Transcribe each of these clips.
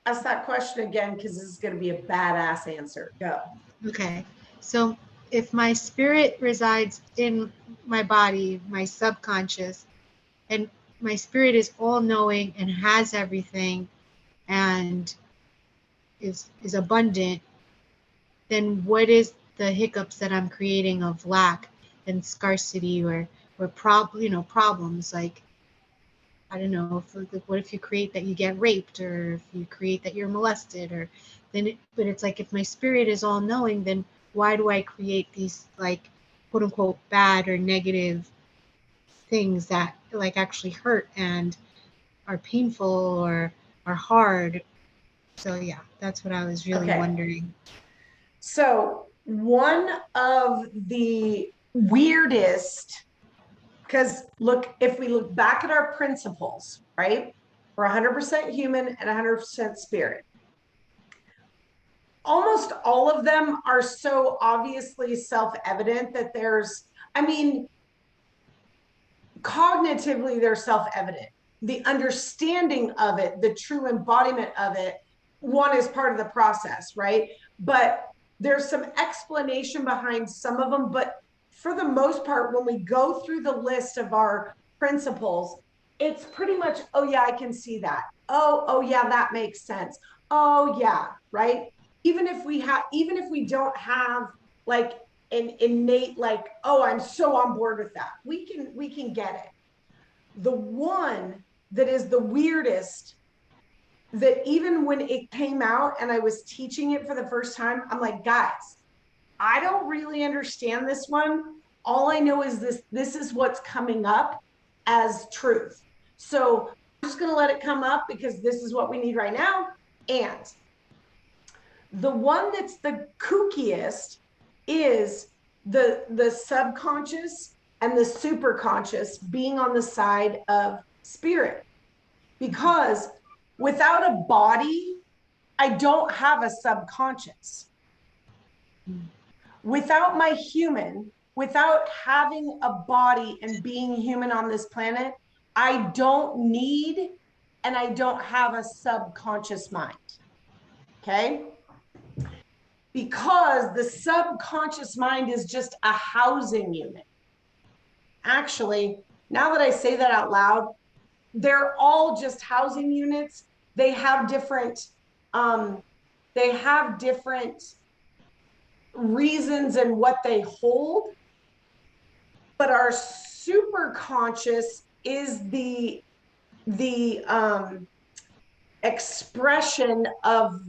ask that question again, because this is going to be a badass answer. Go. Okay. So if my spirit resides in my body, my subconscious, and my spirit is all knowing and has everything and is abundant, then what is the hiccups that I'm creating of lack and scarcity or problems like I don't know what if you create that you get raped or if you create that you're molested or but it's like if my spirit is all knowing, then why do I create these like quote unquote bad or negative things that like actually hurt and are painful or are hard? So yeah, that's what I was really Okay. wondering. So one of the weirdest, because look, if we look back at our principles, right? We're 100% human and 100% spirit. Almost all of them are so obviously self-evident that I mean, cognitively, they're self-evident. The understanding of it, the true embodiment of it, one is part of the process, right? But there's some explanation behind some of them. But for the most part, when we go through the list of our principles, it's pretty much, oh yeah, I can see that. Oh yeah, that makes sense. Oh yeah, right? Even if we don't have like an innate like, oh, I'm so on board with that, we can get it. The one that is the weirdest, that even when it came out and I was teaching it for the first time, I'm like, guys, I don't really understand this one. All I know is this is what's coming up as truth. So I'm just going to let it come up because this is what we need right now. And the one that's the kookiest is the subconscious and the superconscious being on the side of spirit. Because without a body, I don't have a subconscious. Without my human, without having a body and being human on this planet, I don't need and I don't have a subconscious mind. Okay? Because the subconscious mind is just a housing unit. Actually, now that I say that out loud, they're all just housing units. They have different um, they have different reasons and what they hold, but our super conscious is the expression of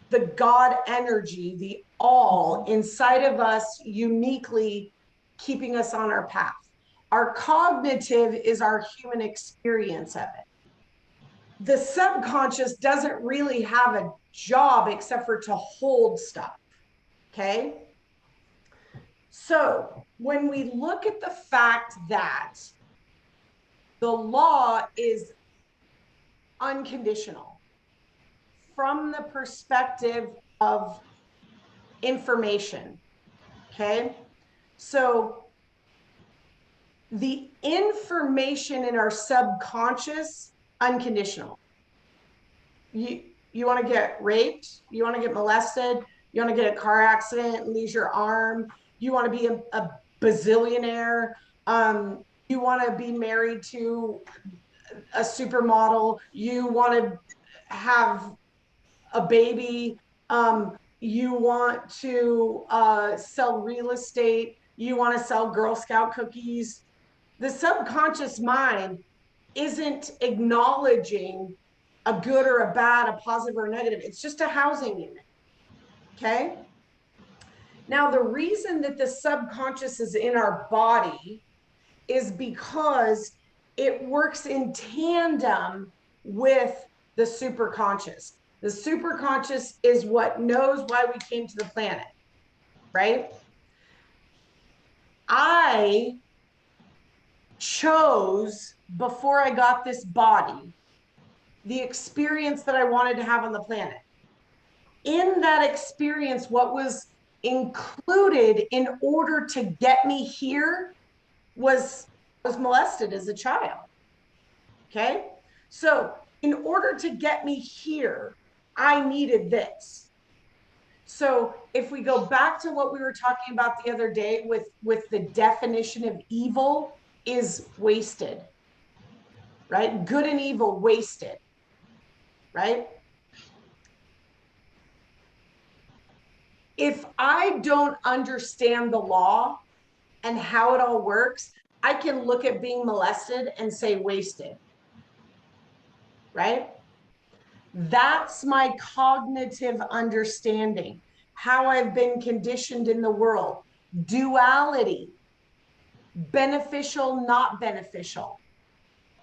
the God energy, the all inside of us, uniquely keeping us on our path. Our cognitive is our human experience of it. The subconscious doesn't really have a job except for to hold stuff. Okay. So when we look at the fact that the law is unconditional from the perspective of information, okay? So the information in our subconscious, unconditional. You want to get raped, you want to get molested, you want to get a car accident, lose your arm, you want to be a bazillionaire, you want to be married to a supermodel, you want to have a baby, you want to sell real estate, you want to sell Girl Scout cookies. The subconscious mind isn't acknowledging a good or a bad, a positive or a negative. It's just a housing unit. Okay. Now, the reason that the subconscious is in our body is because it works in tandem with the superconscious. The superconscious is what knows why we came to the planet, right? I chose, before I got this body, the experience that I wanted to have on the planet. In that experience, what was included in order to get me here was molested as a child. Okay. So in order to get me here, I needed this. So if we go back to what we were talking about the other day with the definition of evil is wasted, right? Good and evil wasted, right? If I don't understand the law and how it all works, I can look at being molested and say wasted, right? That's my cognitive understanding, how I've been conditioned in the world. Duality, beneficial, not beneficial,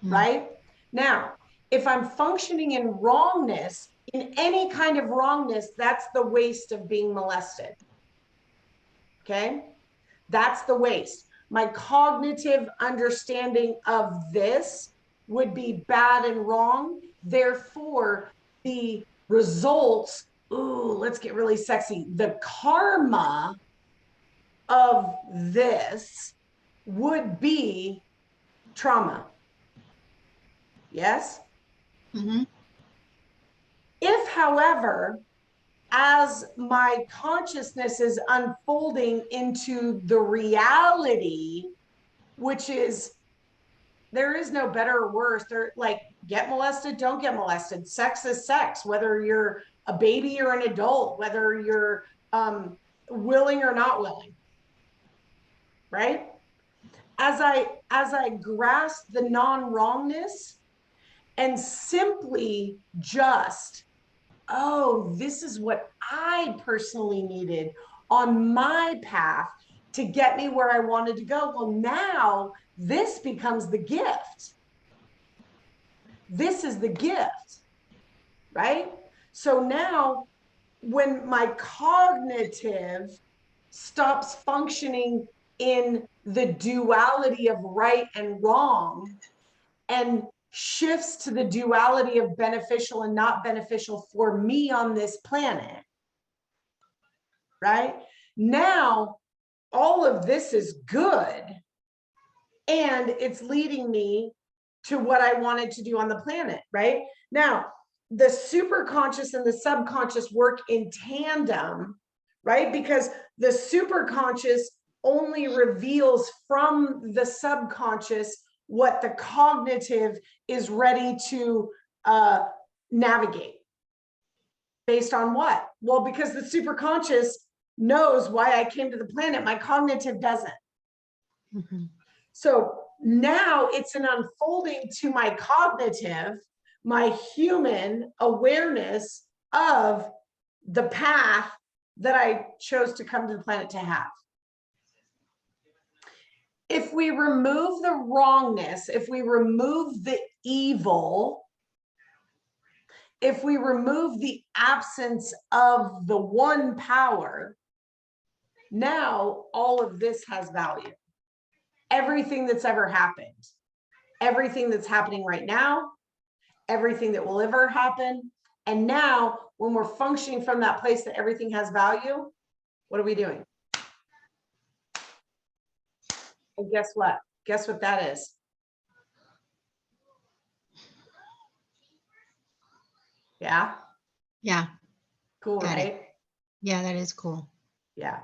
right? Now, if I'm functioning in wrongness, in any kind of wrongness, that's the waste of being molested. Okay? That's the waste. My cognitive understanding of this would be bad and wrong. Therefore, the results, ooh, let's get really sexy. The karma of this would be trauma. Yes? Mm-hmm. If, however, as my consciousness is unfolding into the reality, which is there is no better or worse. They're like, get molested, don't get molested. Sex is sex, whether you're a baby or an adult, whether you're willing or not willing, right? As I grasp the non-wrongness and simply just, oh, this is what I personally needed on my path to get me where I wanted to go. Well, now this becomes the gift. This is the gift, right? So now when my cognitive stops functioning in the duality of right and wrong and shifts to the duality of beneficial and not beneficial for me on this planet, right? Now, all of this is good and it's leading me to what I wanted to do on the planet, right? Now, the superconscious and the subconscious work in tandem, right? Because the superconscious only reveals from the subconscious what the cognitive is ready to navigate. Based on what? Well, because the superconscious knows why I came to the planet, my cognitive doesn't. Mm-hmm. So now it's an unfolding to my cognitive, my human awareness of the path that I chose to come to the planet to have. If we remove the wrongness, if we remove the evil, if we remove the absence of the one power, now all of this has value. Everything that's ever happened, everything that's happening right now, everything that will ever happen. And now when we're functioning from that place that everything has value, what are we doing? And guess what? Guess what that is? Yeah. Yeah. Cool, Got right? it. Yeah, that is cool. Yeah.